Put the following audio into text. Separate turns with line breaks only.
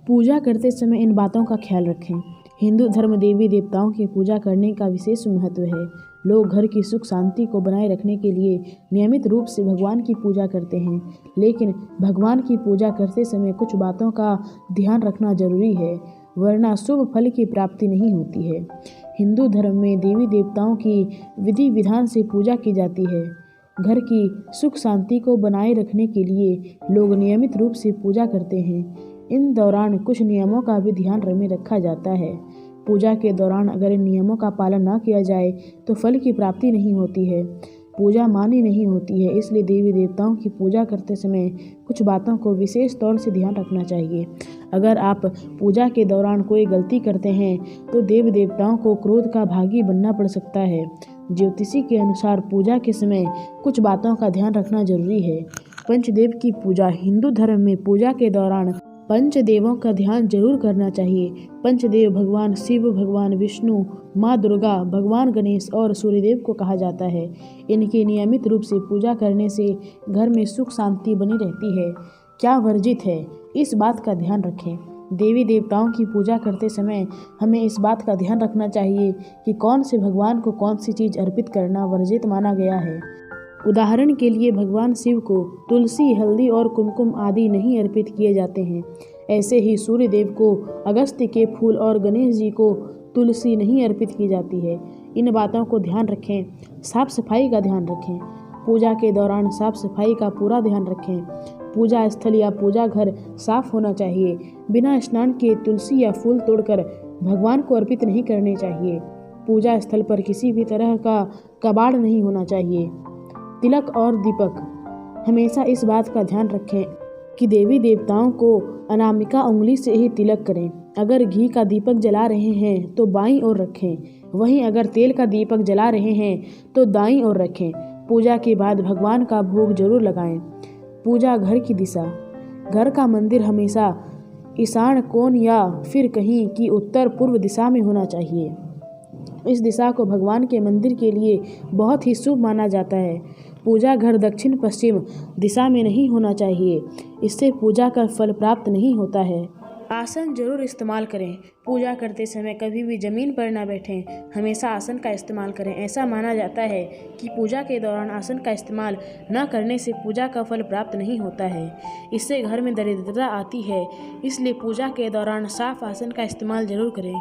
पूजा करते समय इन बातों का ख्याल रखें। हिंदू धर्म देवी देवताओं की पूजा करने का विशेष महत्व है। लोग घर की सुख शांति को बनाए रखने के लिए नियमित रूप से भगवान की पूजा करते हैं, लेकिन भगवान की पूजा करते समय कुछ बातों का ध्यान रखना जरूरी है, वरना शुभ फल की प्राप्ति नहीं होती है। हिंदू धर्म में देवी देवताओं की विधि विधान से पूजा की जाती है। घर की सुख शांति को बनाए रखने के लिए लोग नियमित रूप से पूजा करते हैं। इन दौरान कुछ नियमों का भी ध्यान में रखा जाता है। पूजा के दौरान अगर इन नियमों का पालन न किया जाए तो फल की प्राप्ति नहीं होती है, पूजा मानी नहीं होती है। इसलिए देवी देवताओं की पूजा करते समय कुछ बातों को विशेष तौर से ध्यान रखना चाहिए। अगर आप पूजा के दौरान कोई गलती करते हैं तो देवी देवताओं को क्रोध का भागी बनना पड़ सकता है। ज्योतिषी के अनुसार पूजा के समय कुछ बातों का ध्यान रखना जरूरी है। पंचदेव की पूजा। हिंदू धर्म में पूजा के दौरान पंचदेवों का ध्यान जरूर करना चाहिए। पंचदेव भगवान शिव, भगवान विष्णु, माँ दुर्गा, भगवान गणेश और सूर्यदेव को कहा जाता है। इनकी नियमित रूप से पूजा करने से घर में सुख शांति बनी रहती है। क्या वर्जित है, इस बात का ध्यान रखें। देवी देवताओं की पूजा करते समय हमें इस बात का ध्यान रखना चाहिए कि कौन से भगवान को कौन सी चीज़ अर्पित करना वर्जित माना गया है। उदाहरण के लिए भगवान शिव को तुलसी, हल्दी और कुमकुम आदि नहीं अर्पित किए जाते हैं। ऐसे ही सूर्यदेव को अगस्त्य के फूल और गणेश जी को तुलसी नहीं अर्पित की जाती है। इन बातों को ध्यान रखें। साफ सफाई का ध्यान रखें। पूजा के दौरान साफ सफाई का पूरा ध्यान रखें। पूजा स्थल या पूजा घर साफ होना चाहिए। बिना स्नान किए तुलसी या फूल तोड़कर भगवान को अर्पित नहीं करने चाहिए। पूजा स्थल पर किसी भी तरह का कबाड़ नहीं होना चाहिए। तिलक और दीपक। हमेशा इस बात का ध्यान रखें कि देवी देवताओं को अनामिका उंगली से ही तिलक करें। अगर घी का दीपक जला रहे हैं तो बाईं ओर रखें, वहीं अगर तेल का दीपक जला रहे हैं तो दाईं ओर रखें। पूजा के बाद भगवान का भोग जरूर लगाएं। पूजा घर की दिशा। घर का मंदिर हमेशा ईशान कोण या फिर कहीं की उत्तर पूर्व दिशा में होना चाहिए। इस दिशा को भगवान के मंदिर के लिए बहुत ही शुभ माना जाता है। पूजा घर दक्षिण पश्चिम दिशा में नहीं होना चाहिए, इससे पूजा का फल प्राप्त नहीं होता है। आसन जरूर इस्तेमाल करें। पूजा करते समय कभी भी ज़मीन पर न बैठें, हमेशा आसन का इस्तेमाल करें। ऐसा माना जाता है कि पूजा के दौरान आसन का इस्तेमाल न करने से पूजा का फल प्राप्त नहीं होता है, इससे घर में दरिद्रता आती है। इसलिए पूजा के दौरान साफ आसन का इस्तेमाल जरूर करें।